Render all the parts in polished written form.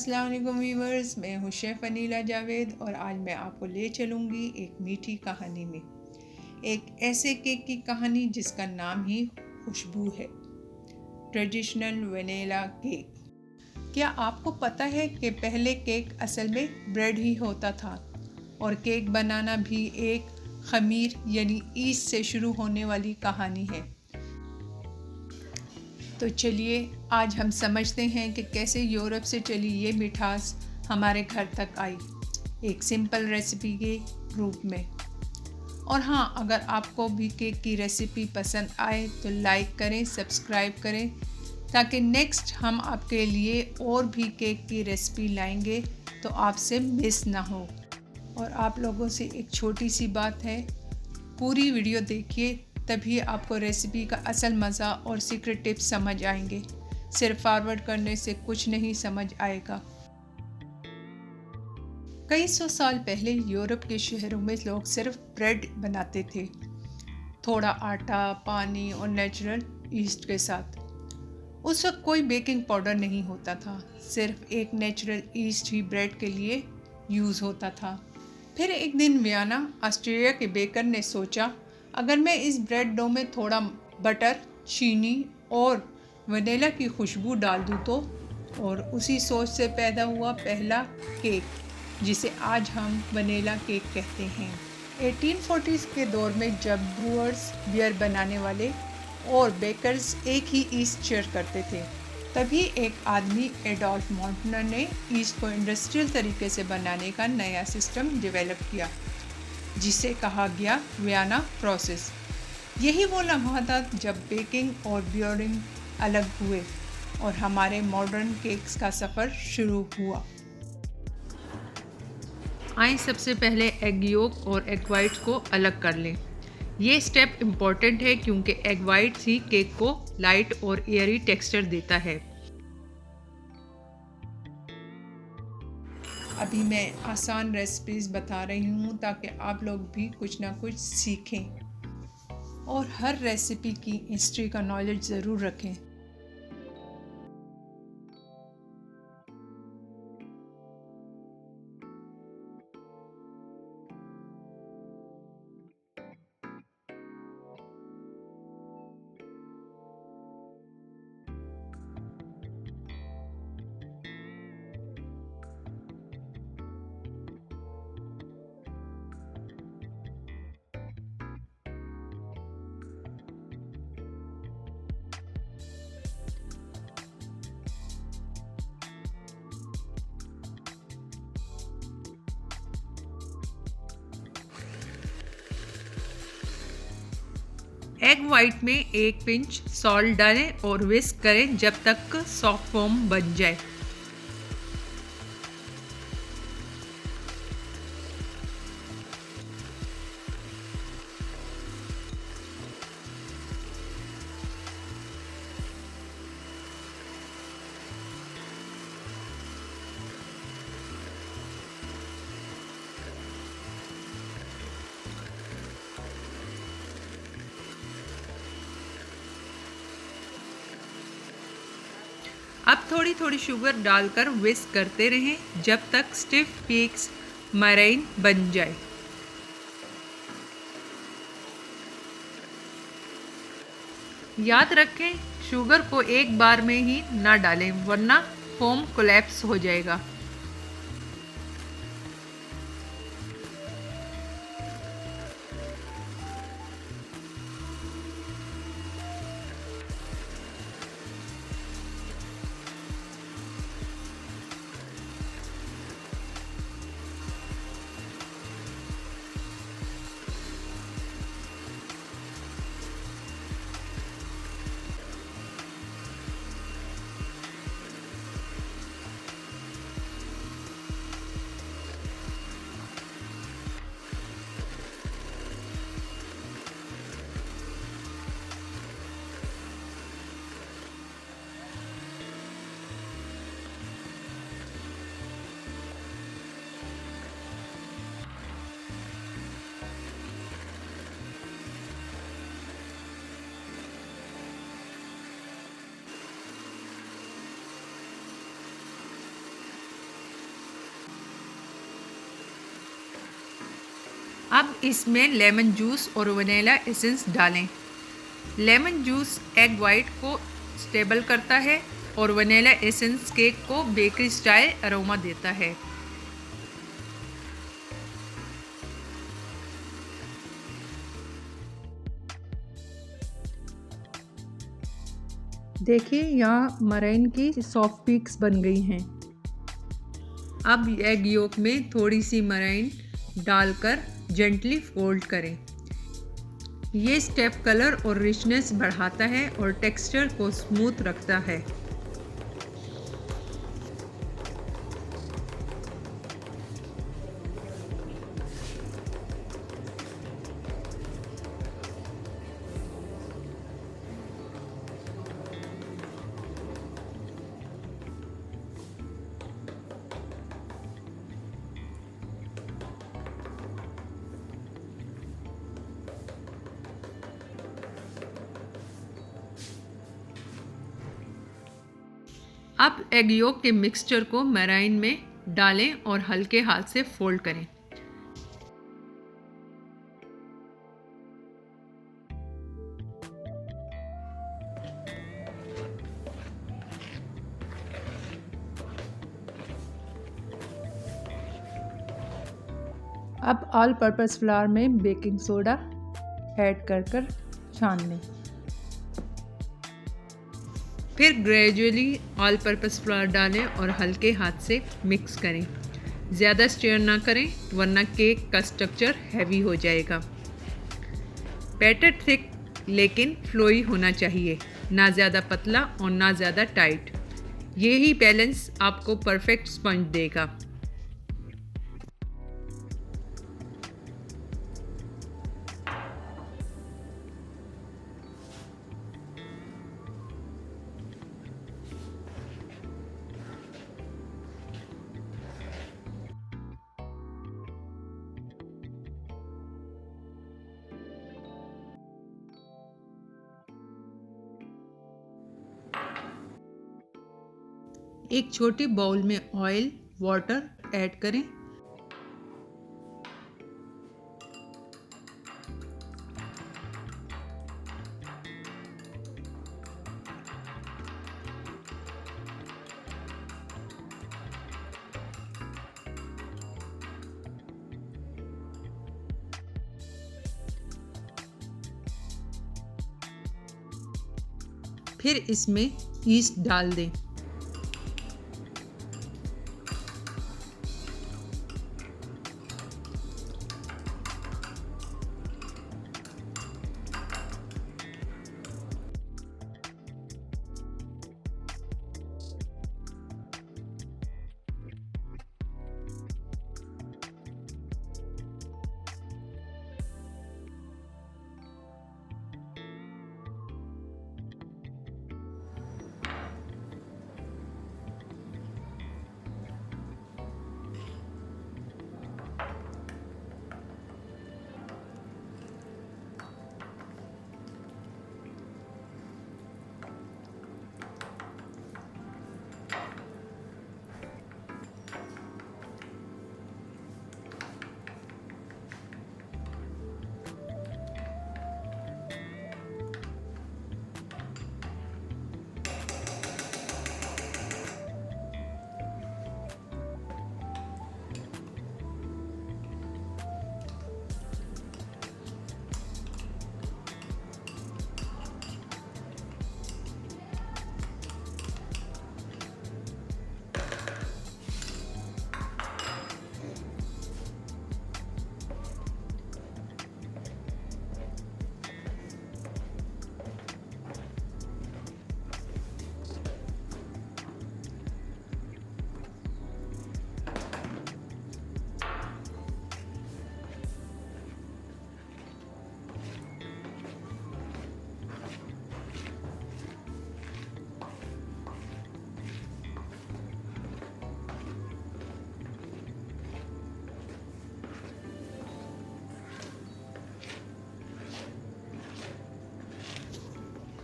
अस्सलाम वालेकुम व्यूवर्स, मैं हूँ शेफ़ अनीला जावेद और आज मैं आपको ले चलूँगी एक मीठी कहानी में। एक ऐसे केक की कहानी जिसका नाम ही खुशबू है। Traditional vanilla cake. क्या आपको पता है कि पहले केक असल में ब्रेड ही होता था और केक बनाना भी एक खमीर यानी ईस्ट से शुरू होने वाली कहानी है। तो चलिए आज हम समझते हैं कि कैसे यूरोप से चली ये मिठास हमारे घर तक आई, एक सिंपल रेसिपी के रूप में। और हाँ, अगर आपको भी केक की रेसिपी पसंद आए तो लाइक करें, सब्सक्राइब करें ताकि नेक्स्ट हम आपके लिए और भी केक की रेसिपी लाएंगे तो आपसे मिस ना हो। और आप लोगों से एक छोटी सी बात है, पूरी वीडियो देखिए तभी आपको रेसिपी का असल मज़ा और सीक्रेट टिप्स समझ आएंगे। सिर्फ फॉरवर्ड करने से कुछ नहीं समझ आएगा। कई सौ साल पहले यूरोप के शहरों में लोग सिर्फ ब्रेड बनाते थे, थोड़ा आटा, पानी और नेचुरल ईस्ट के साथ। उस वक्त कोई बेकिंग पाउडर नहीं होता था, सिर्फ एक नेचुरल ईस्ट ही ब्रेड के लिए यूज़ होता था। फिर एक दिन वियना, ऑस्ट्रिया के बेकर ने सोचा, अगर मैं इस ब्रेड डो में थोड़ा बटर, चीनी और वनीला की खुशबू डाल दूँ तो। और उसी सोच से पैदा हुआ पहला केक, जिसे आज हम वनीला केक कहते हैं। 1840s के दौर में जब ब्रूअर्स बियर बनाने वाले और बेकर्स एक ही ईस्ट शेयर करते थे, तभी एक आदमी एडोल्फ मॉन्टनर ने ईस्ट को इंडस्ट्रियल तरीके से बनाने का नया सिस्टम डेवलप किया, जिसे कहा गया वियना प्रोसेस। यही वो लम्हा था जब बेकिंग और बियरिंग अलग हुए और हमारे मॉडर्न केक्स का सफ़र शुरू हुआ। आइए सबसे पहले एग योक और एग वाइट को अलग कर लें। ये स्टेप इम्पॉर्टेंट है क्योंकि एग वाइट ही केक को लाइट और एयरी टेक्सचर देता है। अभी मैं आसान रेसिपीज़ बता रही हूँ ताकि आप लोग भी कुछ ना कुछ सीखें और हर रेसिपी की हिस्ट्री का नॉलेज ज़रूर रखें। एग वाइट में एक पिंच सॉल्ट डालें और विस्क करें जब तक सॉफ्ट फोम बन जाए। अब थोड़ी थोड़ी शुगर डालकर विस्क करते रहें जब तक स्टिफ पीक्स मरीन बन जाए। याद रखें, शुगर को एक बार में ही ना डालें वरना फोम कोलैप्स हो जाएगा। अब इसमें लेमन जूस और वनीला एसेंस डालें। लेमन जूस एग वाइट को स्टेबल करता है और वनीला एसेंस केक को बेकरी स्टाइल अरोमा देता है। देखिए यहाँ मरीन की सॉफ्ट पीक्स बन गई हैं। अब एग योक में थोड़ी सी मरीन डालकर जेंटली फोल्ड करें। ये स्टेप कलर और रिचनेस बढ़ाता है और टेक्सचर को स्मूथ रखता है। अब एग योक के मिक्सचर को मरीन में डालें और हल्के हाथ से फोल्ड करें। अब ऑल पर्पस फ्लावर में बेकिंग सोडा ऐड कर छान लें। फिर ग्रेजुअली ऑल पर्पस फ्लावर डालें और हल्के हाथ से मिक्स करें। ज़्यादा स्टीयर ना करें वरना केक का स्ट्रक्चर हैवी हो जाएगा। बैटर थिक लेकिन फ्लोई होना चाहिए, ना ज़्यादा पतला और ना ज़्यादा टाइट। यही बैलेंस आपको परफेक्ट स्पंज देगा। एक छोटी बाउल में ऑयल, वाटर ऐड करें। फिर इसमें ईस्ट डाल दें।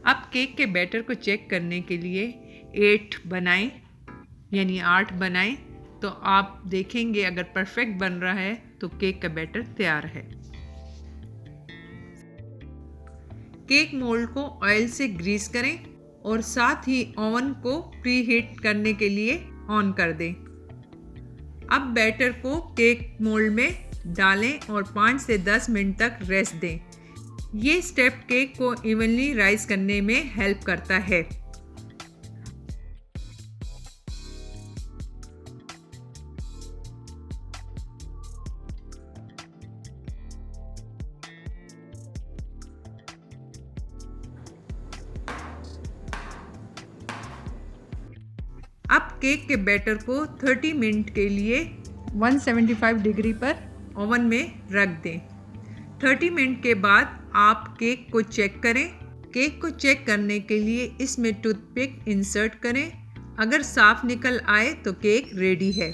अब केक के बैटर को चेक करने के लिए 8 बनाएं, यानी 8 बनाएं तो आप देखेंगे अगर परफेक्ट बन रहा है तो केक का बैटर तैयार है। केक मोल्ड को ऑयल से ग्रीस करें और साथ ही ओवन को प्री हीट करने के लिए ऑन कर दें। अब बैटर को केक मोल्ड में डालें और 5 से 10 मिनट तक रेस्ट दें। ये स्टेप केक को इवनली राइज करने में हेल्प करता है। अब केक के बैटर को 30 मिनट के लिए 175 डिग्री पर ओवन में रख दें। 30 मिनट के बाद आप केक को चेक करें। केक को चेक करने के लिए इसमें टूथपिक इंसर्ट करें। अगर साफ निकल आए तो केक रेडी है।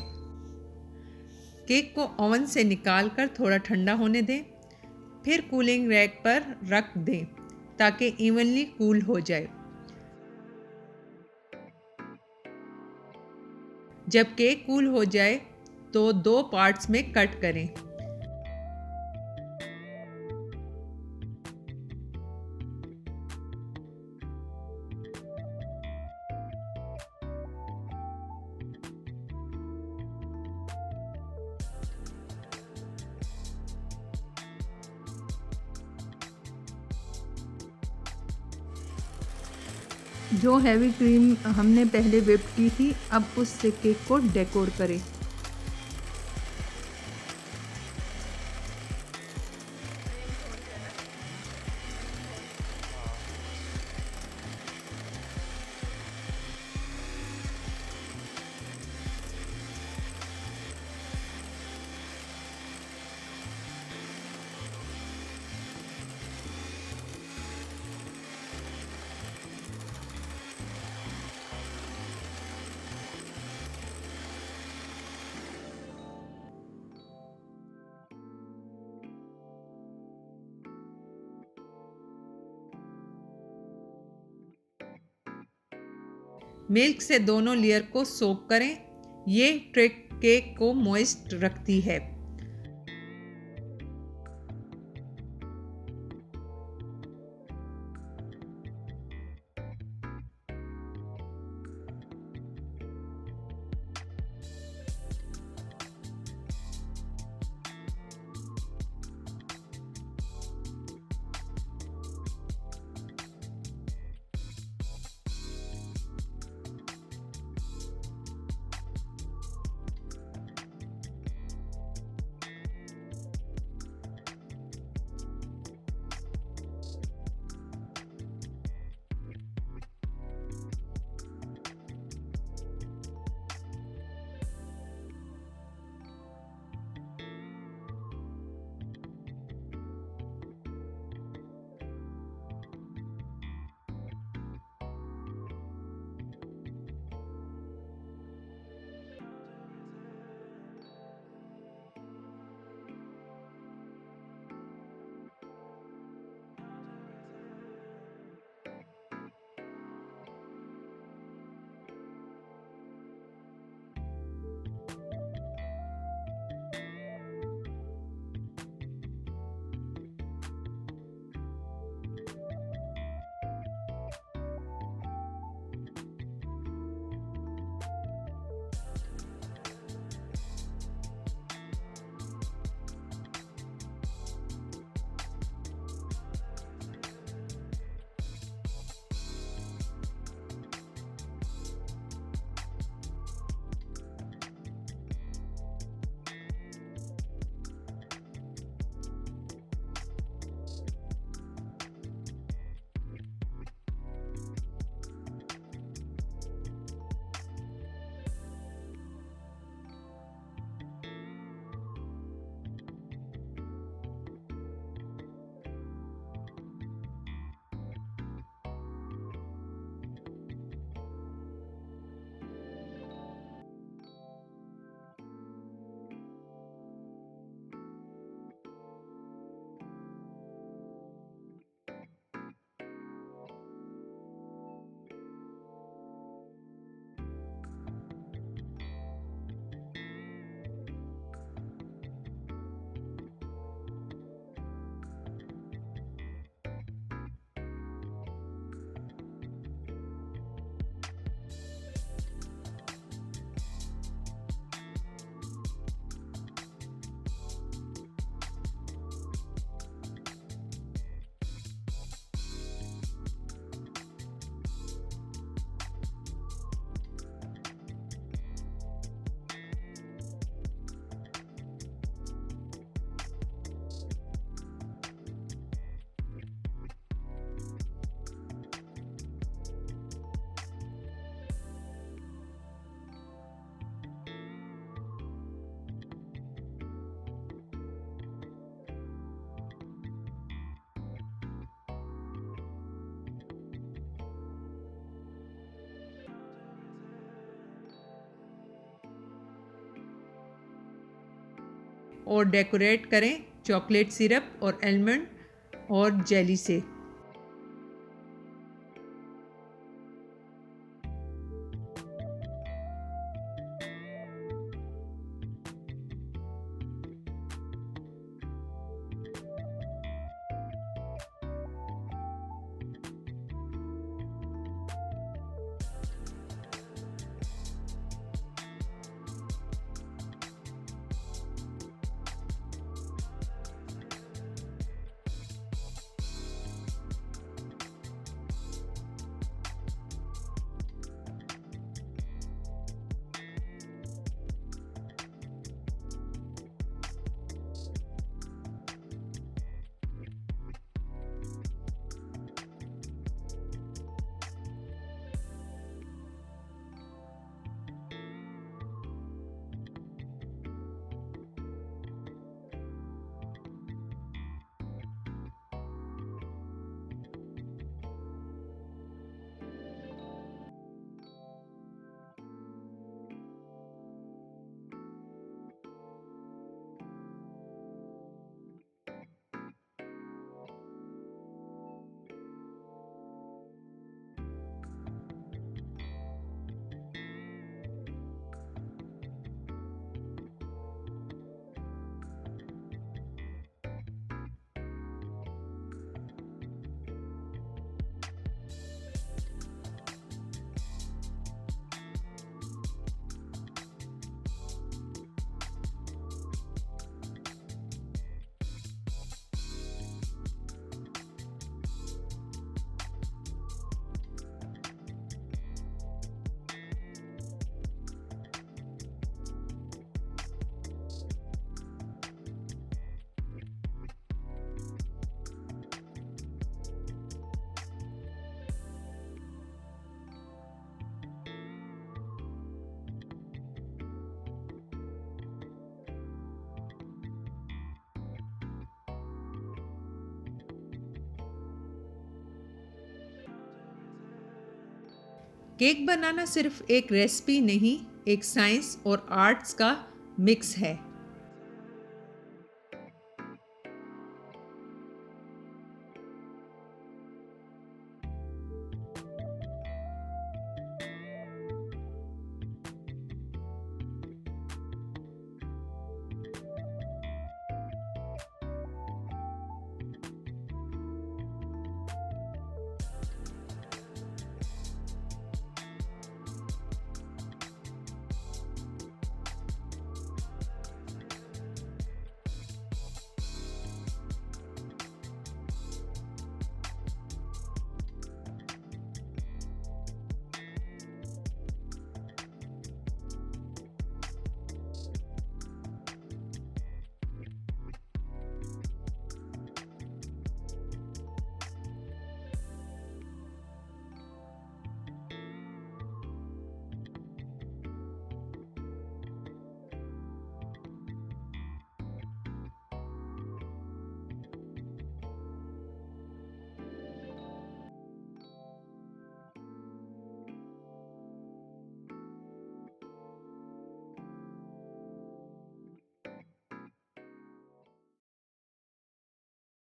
केक को ओवन से निकाल कर थोड़ा ठंडा होने दें, फिर कूलिंग रैक पर रख दें ताकि इवनली कूल हो जाए। जब केक कूल हो जाए तो 2 पार्ट्स में कट करें। जो हैवी क्रीम हमने पहले व्हिप की थी, अब उससे केक को डेकोर करें। मिल्क से दोनों लेयर को सोक करें। ये ट्रिक केक को मॉइस्ट रखती है। और डेकोरेट करें चॉकलेट सिरप और आलमंड और जेली से। केक बनाना सिर्फ एक रेसिपी नहीं, एक साइंस और आर्ट्स का मिक्स है।